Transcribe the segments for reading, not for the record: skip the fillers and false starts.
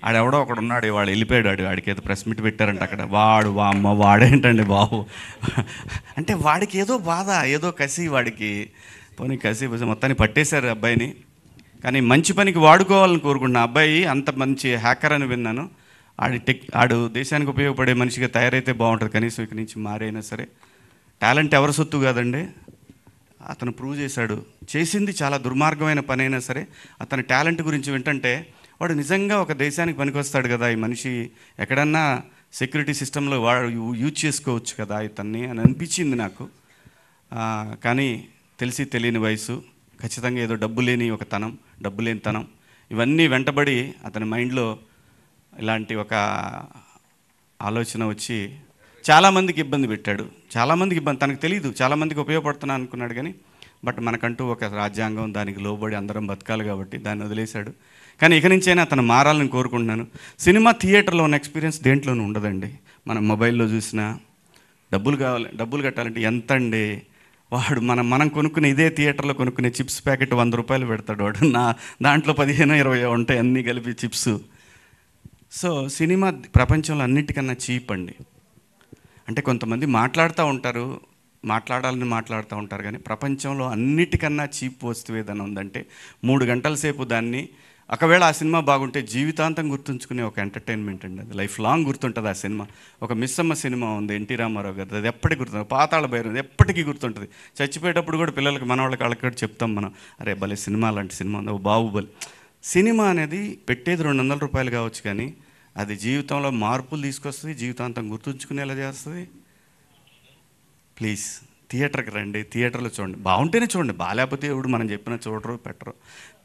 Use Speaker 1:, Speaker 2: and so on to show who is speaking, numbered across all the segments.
Speaker 1: ఆడెవడో ఒకడు ఉన్నాడు, వాడు వెళ్ళిపోయాడు. వాడికి ఏదో ప్రెస్ మీట్ పెట్టారంట అక్కడ. వాడు అమ్మ వాడేంటండి బాబు అంటే వాడికి ఏదో బాధ, ఏదో కసి వాడికి. పోనీ కసి మొత్తాన్ని పట్టేశారు అబ్బాయిని. కానీ మంచి పనికి వాడుకోవాలని కోరుకుంటున్నా. అబ్బాయి అంత మంచి హ్యాకర్ అని విన్నాను. ఆడు దేశానికి ఉపయోగపడే మనిషిగా తయారైతే బాగుంటుంది. కనీసం ఇక్కడి నుంచి మారైనా సరే. టాలెంట్ ఎవరి సొత్తు కాదండి, అతను ప్రూవ్ చేశాడు. చేసింది చాలా దుర్మార్గమైన పని అయినా సరే అతని టాలెంట్ గురించి వింటుంటే వాడు నిజంగా ఒక దేశానికి పనికొస్తాడు కదా ఈ మనిషి, ఎక్కడన్నా సెక్యూరిటీ సిస్టంలో వాడు యూజ్ చేసుకోవచ్చు కదా ఇతన్ని అని అనిపించింది నాకు. కానీ తెలిసి తెలియని వయసు, ఖచ్చితంగా ఏదో డబ్బు లేని తనం ఇవన్నీ వెంటబడి అతని మైండ్లో ఇలాంటి ఒక ఆలోచన వచ్చి చాలామందికి ఇబ్బంది పెట్టాడు. చాలామందికి ఇబ్బంది, తనకు తెలియదు, చాలామందికి ఉపయోగపడుతున్నా అనుకున్నాడు. కానీ బట్ మనకంటూ ఒక రాజ్యాంగం, దానికి లోబడి అందరం బతకాలి కాబట్టి దాన్ని వదిలేశాడు. కానీ ఇక నుంచైనా అతను మారాలని కోరుకుంటున్నాను. సినిమా థియేటర్లో ఉన్న ఎక్స్పీరియన్స్ దేంట్లోనూ ఉండదండి. మనం మొబైల్లో చూసినా డబ్బులు కట్టాలంటే ఎంత అండి. వాడు మనం కొనుక్కునే ఇదే థియేటర్లో కొనుక్కునే చిప్స్ ప్యాకెట్ 100 రూపాయలు పెడతాడు వాడు. దాంట్లో 15-20 ఉంటాయి అన్నీ కలిపి చిప్స్. సో సినిమా ప్రపంచంలో అన్నిటికన్నా చీప్ అండి. అంటే కొంతమంది మాట్లాడాలని మాట్లాడుతూ ఉంటారు కానీ ప్రపంచంలో అన్నిటికన్నా చీప్ వస్తువు ఏదైనా ఉందంటే 3 గంటల సేపు దాన్ని, ఒకవేళ ఆ సినిమా బాగుంటే జీవితాంతం గుర్తుంచుకునే ఒక ఎంటర్టైన్మెంట్ అండి. అది లైఫ్ లాంగ్ గుర్తుంటుంది ఆ సినిమా. ఒక మిస్సమ్మ సినిమా ఉంది ఎన్టీ రామారావు గారు, అది ఎప్పటికీ గుర్తుంది. పాతాళ భైరవి ఎప్పటికీ గుర్తుంటుంది. చచ్చిపోయేటప్పుడు కూడా పిల్లలకి మనవాళ్ళకి వాళ్ళకి చెప్తాం మనం, అరే భలే సినిమా, అలాంటి సినిమా ఉంది, బాహుబలి. సినిమా అనేది పెట్టేది 200 రూపాయలు కావచ్చు కానీ అది జీవితంలో మార్పులు తీసుకొస్తుంది, జీవితాంతం గుర్తుంచుకునేలా చేస్తుంది. ప్లీజ్ థియేటర్కి రండి, థియేటర్లో చూడండి. బాగుంటేనే చూడండి, బాగాలేకపోతే ఎవడు మనం చెప్పినా చూడరు పెట్టరు.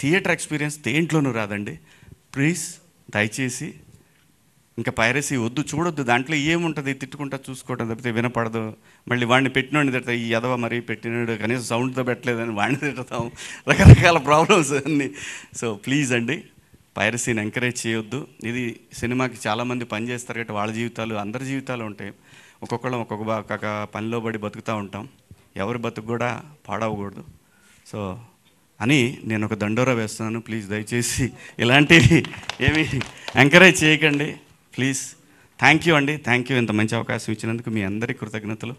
Speaker 1: థియేటర్ ఎక్స్పీరియన్స్ దేంట్లోనూ రాదండి. ప్లీజ్ దయచేసి ఇంకా పైరసీ వద్దు, చూడొద్దు. దాంట్లో ఏముంటుంది, తిట్టుకుంటా చూసుకోవడం తప్పితే వినపడదు. మళ్ళీ వాడిని పెట్టినోడిని తిడతా, ఈ ఎదవ మరీ పెట్టినాడు కనీసం సౌండ్తో పెట్టలేదని వాడిని తిడతాం, రకరకాల ప్రాబ్లమ్స్ అన్నీ. సో ప్లీజ్ అండి, పైరసీని ఎంకరేజ్ చేయొద్దు. ఇది సినిమాకి చాలామంది పనిచేస్తారు కాబట్టి వాళ్ళ జీవితాలు, అందరి జీవితాలు ఉంటాయి. ఒక్కొక్కళ్ళం ఒక్కొక్క పనిలో పడి బతుకుతూ ఉంటాం. ఎవరి బతుకు కూడా పాడవకూడదు. సో అని నేను ఒక దండోరా వేస్తున్నాను. ప్లీజ్ దయచేసి ఇలాంటివి ఏమి ఎంకరేజ్ చేయకండి ప్లీజ్. థ్యాంక్ యూ అండి, థ్యాంక్ యూ. ఇంత మంచి అవకాశం ఇచ్చినందుకు మీ అందరికీ కృతజ్ఞతలు.